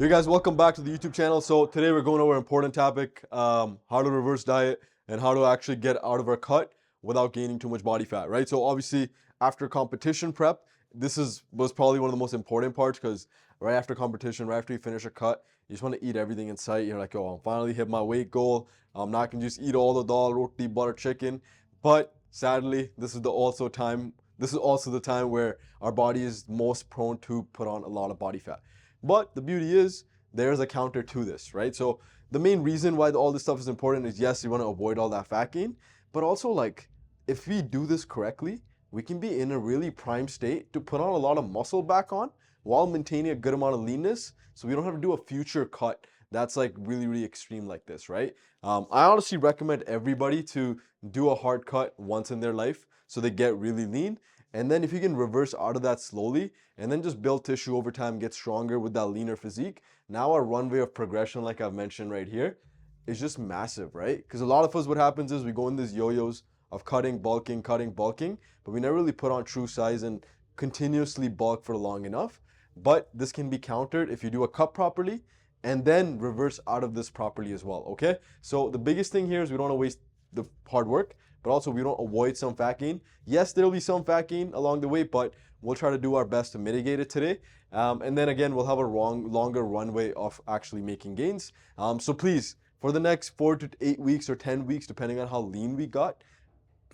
You guys, welcome back to the YouTube channel. So today we're going over an important topic, how to reverse diet and how to actually get out of our cut without gaining too much body fat, right? So obviously after competition prep, was probably one of the most important parts because right after competition, right after you finish a cut, you just want to eat everything in sight. You're like, oh, I'm finally hit my weight goal. I'm not gonna just eat all the dal, roti, butter chicken. But sadly, this is also the time where our body is most prone to put on a lot of body fat. But the beauty is there's a counter to this, right? So the main reason why all this stuff is important is, yes, you want to avoid all that fat gain, but also like if we do this correctly, we can be in a really prime state to put on a lot of muscle back on while maintaining a good amount of leanness, so we don't have to do a future cut that's like really extreme like this, right? I honestly recommend everybody to do a hard cut once in their life so they get really lean. And then if you can reverse out of that slowly and then just build tissue over time, get stronger with that leaner physique, now our runway of progression, like I've mentioned right here, is just massive, right? Because a lot of us, what happens is we go in these yo-yos of cutting, bulking, but we never really put on true size and continuously bulk for long enough. But this can be countered if you do a cut properly and then reverse out of this properly as well, okay? So the biggest thing here is we don't want to waste the hard work, but also we don't avoid some fat gain. Yes, there'll be some fat gain along the way, but we'll try to do our best to mitigate it today. And then again, we'll have a longer runway of actually making gains. So please, for the next 4 to 8 weeks or 10 weeks, depending on how lean we got,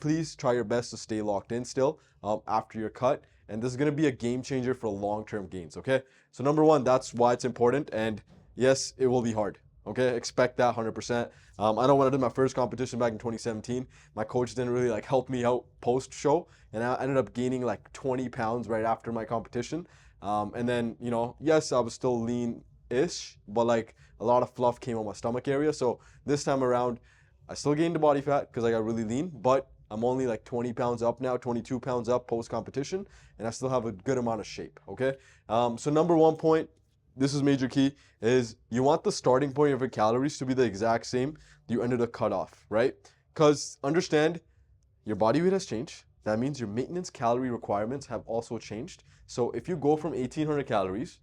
please try your best to stay locked in still after your cut. And this is going to be a game changer for long-term gains, okay? So number one, that's why it's important. And yes, it will be hard. Okay, expect that 100%. I know when I did my first competition back in 2017, my coach didn't really like help me out post show, and I ended up gaining like 20 pounds right after my competition. And then, yes, I was still lean-ish, but like a lot of fluff came on my stomach area. So this time around, I still gained the body fat because I got really lean, but I'm only like 20 pounds up now, 22 pounds up post competition, and I still have a good amount of shape. Okay. So number one point, this is major key, is you want the starting point of your calories to be the exact same you ended a cut off, right? Because understand, your body weight has changed. That means your maintenance calorie requirements have also changed. So if you go from 1800 calories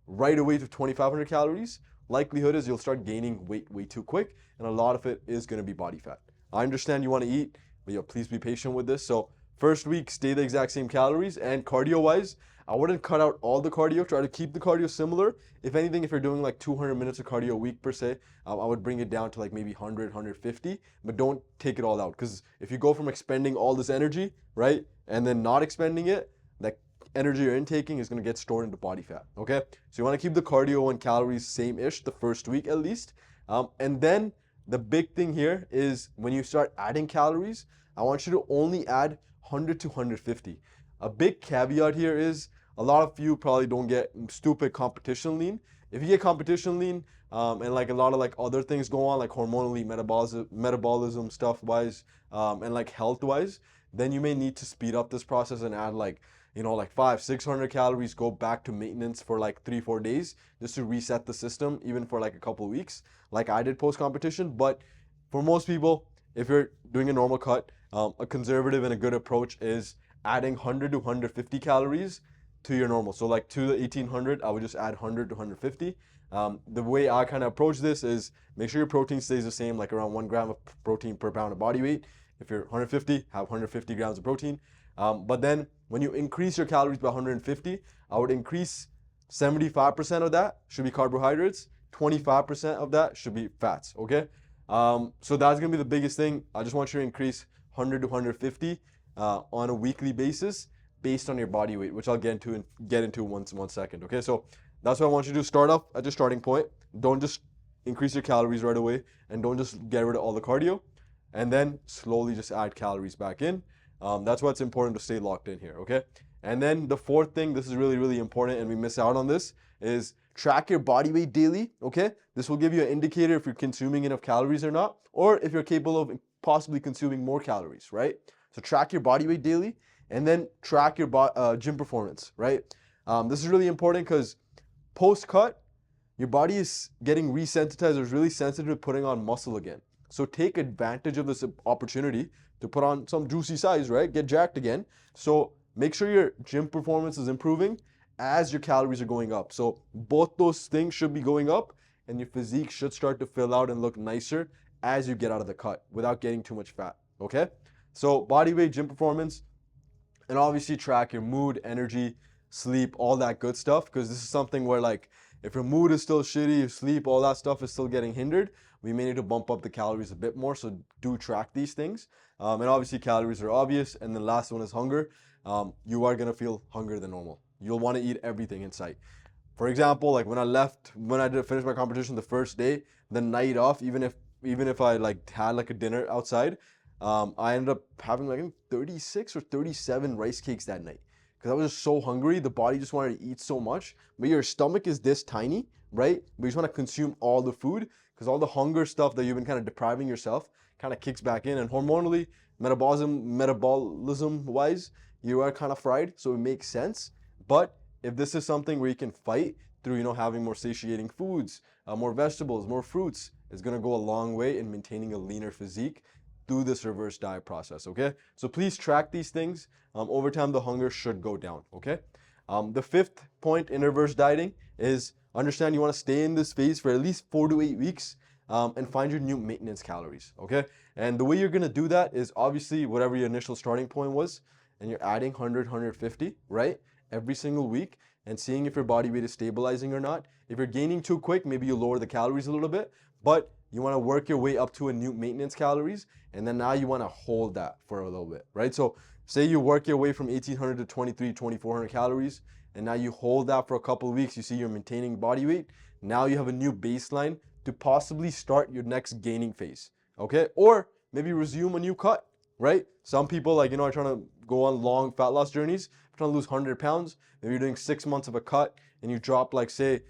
right away to 2500 calories, likelihood is you'll start gaining weight way too quick, and a lot of it is going to be body fat. I understand you want to eat, but please be patient with this. So first week, stay the exact same calories, and cardio wise, I wouldn't cut out all the cardio. Try to keep the cardio similar. If anything, if you're doing like 200 minutes of cardio a week per se, I would bring it down to like maybe 100, 150, but don't take it all out. Because if you go from expending all this energy, right, and then not expending it, that energy you're intaking is going to get stored into body fat, okay? So you want to keep the cardio and calories same-ish the first week at least. And then the big thing here is when you start adding calories, I want you to only add 100 to 150. A big caveat here is a lot of you probably don't get stupid competition lean. If you get competition lean and like a lot of like other things go on, like hormonally, metabolism stuff wise, and like health wise, then you may need to speed up this process and add like, like 500-600 calories, go back to maintenance for like 3-4 days just to reset the system, even for like a couple of weeks, like I did post competition. But for most people, if you're doing a normal cut, a conservative and a good approach is adding 100 to 150 calories to your normal. So like to the 1800, I would just add 100 to 150. The way I kind of approach this is make sure your protein stays the same, like around 1 gram of protein per pound of body weight. If you're 150, have 150 grams of protein. But then when you increase your calories by 150, I would increase 75% of that should be carbohydrates, 25% of that should be fats, okay? So that's gonna be the biggest thing. I just want you to increase 100 to 150 on a weekly basis based on your body weight, which I'll get into one second, okay? So that's what I want you to do. Start off at your starting point. Don't just increase your calories right away, and don't just get rid of all the cardio, and then slowly just add calories back in. That's why it's important to stay locked in here, okay? And then the fourth thing, this is really important, and we miss out on this, is track your body weight daily, okay? This will give you an indicator if you're consuming enough calories or not, or if you're capable of possibly consuming more calories, right? So track your body weight daily, and then track your gym performance, right? This is really important because post-cut, your body is getting resensitized or is really sensitive to putting on muscle again. So take advantage of this opportunity to put on some juicy size, right? Get jacked again. So make sure your gym performance is improving as your calories are going up. So both those things should be going up, and your physique should start to fill out and look nicer as you get out of the cut without getting too much fat, okay? So body weight, gym performance, and obviously track your mood, energy, sleep, all that good stuff, because this is something where, like, if your mood is still shitty, your sleep, all that stuff is still getting hindered, we may need to bump up the calories a bit more. So do track these things. And obviously calories are obvious. And the last one is hunger. You are gonna feel hungrier than normal. You'll want to eat everything in sight. For example, like when I did finish my competition the first day, the night off, even if I like had like a dinner outside, I ended up having like 36 or 37 rice cakes that night because I was just so hungry. The body just wanted to eat so much, but your stomach is this tiny, right? But you just want to consume all the food because all the hunger stuff that you've been kind of depriving yourself kind of kicks back in, and hormonally, metabolism wise, you are kind of fried, so it makes sense. But if this is something where you can fight through, having more satiating foods, more vegetables, more fruits, it's gonna go a long way in maintaining a leaner physique through this reverse diet process, okay? So please track these things. Over time, the hunger should go down, okay? The fifth point in reverse dieting is understand you wanna stay in this phase for at least 4 to 8 weeks and find your new maintenance calories, okay? And the way you're gonna do that is obviously whatever your initial starting point was, and you're adding 100, 150, right? Every single week, and seeing if your body weight is stabilizing or not. If you're gaining too quick, maybe you lower the calories a little bit, but you want to work your way up to a new maintenance calories, and then now you want to hold that for a little bit, right? So say you work your way from 1800 to 2400 calories, and now you hold that for a couple of weeks, you see you're maintaining body weight. Now you have a new baseline to possibly start your next gaining phase, okay? Or maybe resume a new cut, right? Some people, like, are trying to go on long fat loss journeys, trying to lose 100 pounds. Maybe you're doing 6 months of a cut and you drop, like, say,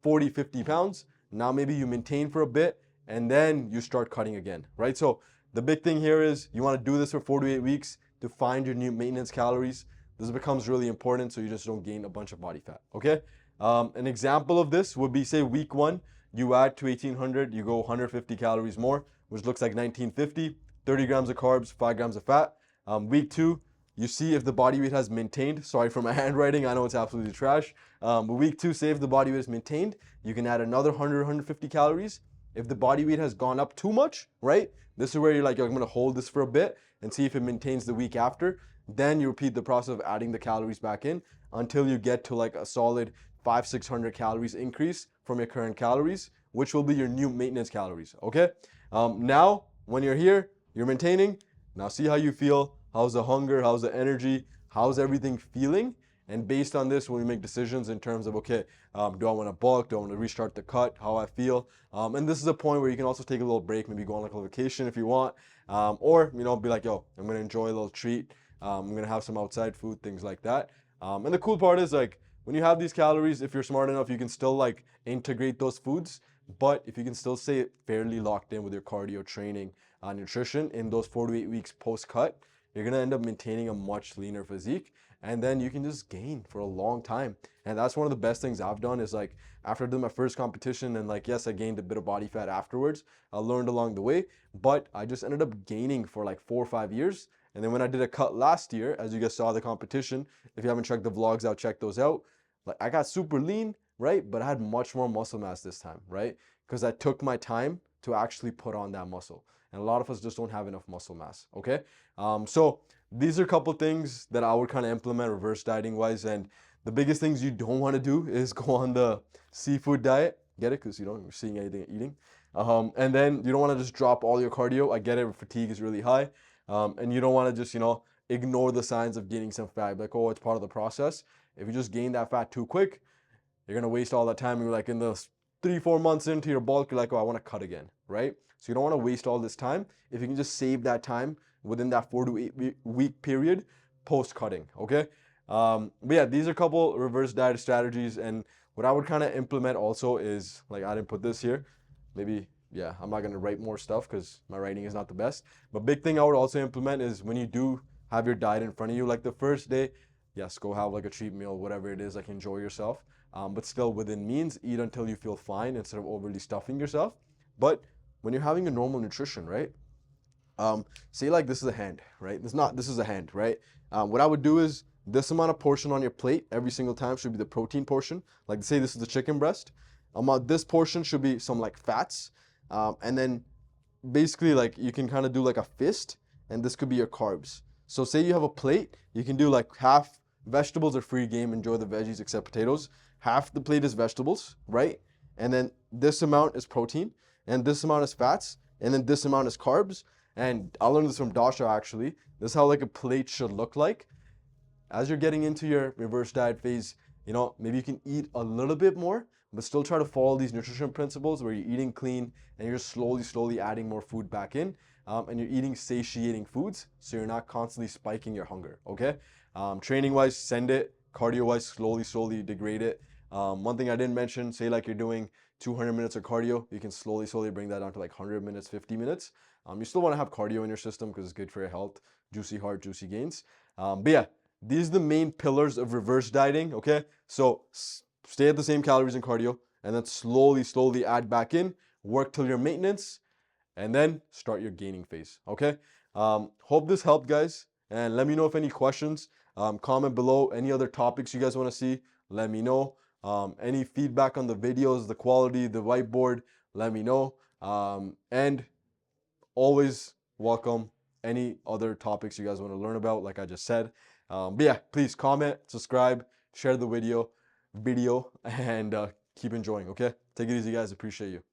40, 50 pounds. Now maybe you maintain for a bit and then you start cutting again, right? So the big thing here is you want to do this for 4 to 8 weeks to find your new maintenance calories. This becomes really important so you just don't gain a bunch of body fat, okay? An example of this would be, say, week 1, you add to 1800, you go 150 calories more, which looks like 1950, 30 grams of carbs, 5 grams of fat. Week 2, you see if the body weight has maintained. Sorry for my handwriting, I know it's absolutely trash. But week 2, say if the body weight is maintained, you can add another 100, 150 calories. If the body weight has gone up too much, right? This is where you're like, I'm gonna hold this for a bit and see if it maintains the week after. Then you repeat the process of adding the calories back in until you get to like a solid 500-600 calories increase from your current calories, which will be your new maintenance calories, okay? Now, when you're here, you're maintaining. Now see how you feel. How's the hunger? How's the energy? How's everything feeling? And based on this, when we make decisions in terms of, okay, do I want to bulk? Do I want to restart the cut? How I feel? And this is a point where you can also take a little break, maybe go on like a vacation if you want, or be like, yo, I'm gonna enjoy a little treat. I'm gonna have some outside food, things like that. And the cool part is, like, when you have these calories, if you're smart enough, you can still like integrate those foods. But if you can still stay fairly locked in with your cardio training, nutrition in those 4 to 8 weeks post cut, you're gonna end up maintaining a much leaner physique, and then you can just gain for a long time. And that's one of the best things I've done is, like, after I did my first competition, and like, yes, I gained a bit of body fat afterwards. I learned along the way, but I just ended up gaining for like 4 or 5 years. And then when I did a cut last year, as you guys saw the competition, if you haven't checked the vlogs out, check those out. Like, I got super lean, right? But I had much more muscle mass this time, right? Because I took my time to actually put on that muscle. And a lot of us just don't have enough muscle mass, okay? So these are a couple things that I would kind of implement reverse dieting wise. And the biggest things you don't want to do is go on the seafood diet. Get it? Because you're seeing anything eating. And then you don't want to just drop all your cardio. I get it, fatigue is really high. And you don't want to just, ignore the signs of gaining some fat. Like, oh, it's part of the process. If you just gain that fat too quick, you're going to waste all that time. You're like in the 3-4 months into your bulk, you're like, oh, I want to cut again, right? So you don't want to waste all this time. If you can just save that time within that 4 to 8 week period post cutting, okay? But yeah, these are a couple reverse diet strategies. And what I would kind of implement also is, like, I didn't put this here. Maybe, yeah, I'm not going to write more stuff because my writing is not the best. But big thing I would also implement is when you do have your diet in front of you, like the first day, yes, go have like a cheat meal, whatever it is, like enjoy yourself. But still within means, eat until you feel fine instead of overly stuffing yourself. But when you're having a normal nutrition, right? Say like this is a hand, right? This is a hand, right? What I would do is This amount of portion on your plate every single time should be the protein portion. Like say this is the chicken breast. This portion should be some like fats. And then basically like you can kind of do like a fist, and this could be your carbs. So say you have a plate, you can do like half vegetables are free game, enjoy the veggies except potatoes. Half the plate is vegetables, right? And then this amount is protein, and this amount is fats, and then this amount is carbs. And I learned this from Dasha actually. This is how like a plate should look like. As you're getting into your reverse diet phase, maybe you can eat a little bit more, but still try to follow these nutrition principles where you're eating clean and you're slowly adding more food back in, and you're eating satiating foods so you're not constantly spiking your hunger, okay? Training wise, send it. Cardio wise, slowly degrade it. One thing I didn't mention, say like you're doing 200 minutes of cardio, you can slowly bring that down to like 100 minutes, 50 minutes. You still want to have cardio in your system because it's good for your health, juicy heart, juicy gains. But yeah, these are the main pillars of reverse dieting, okay? So stay at the same calories and cardio, and then slowly add back in, work till your maintenance, and then start your gaining phase, okay? Hope this helped, guys, and let me know if any questions. Comment below any other topics you guys want to see, let me know. Any feedback on the videos, the quality, the whiteboard, let me know. And always welcome any other topics you guys want to learn about, like I just said. But yeah, please comment, subscribe, share the video, and keep enjoying, okay? Take it easy, guys. Appreciate you.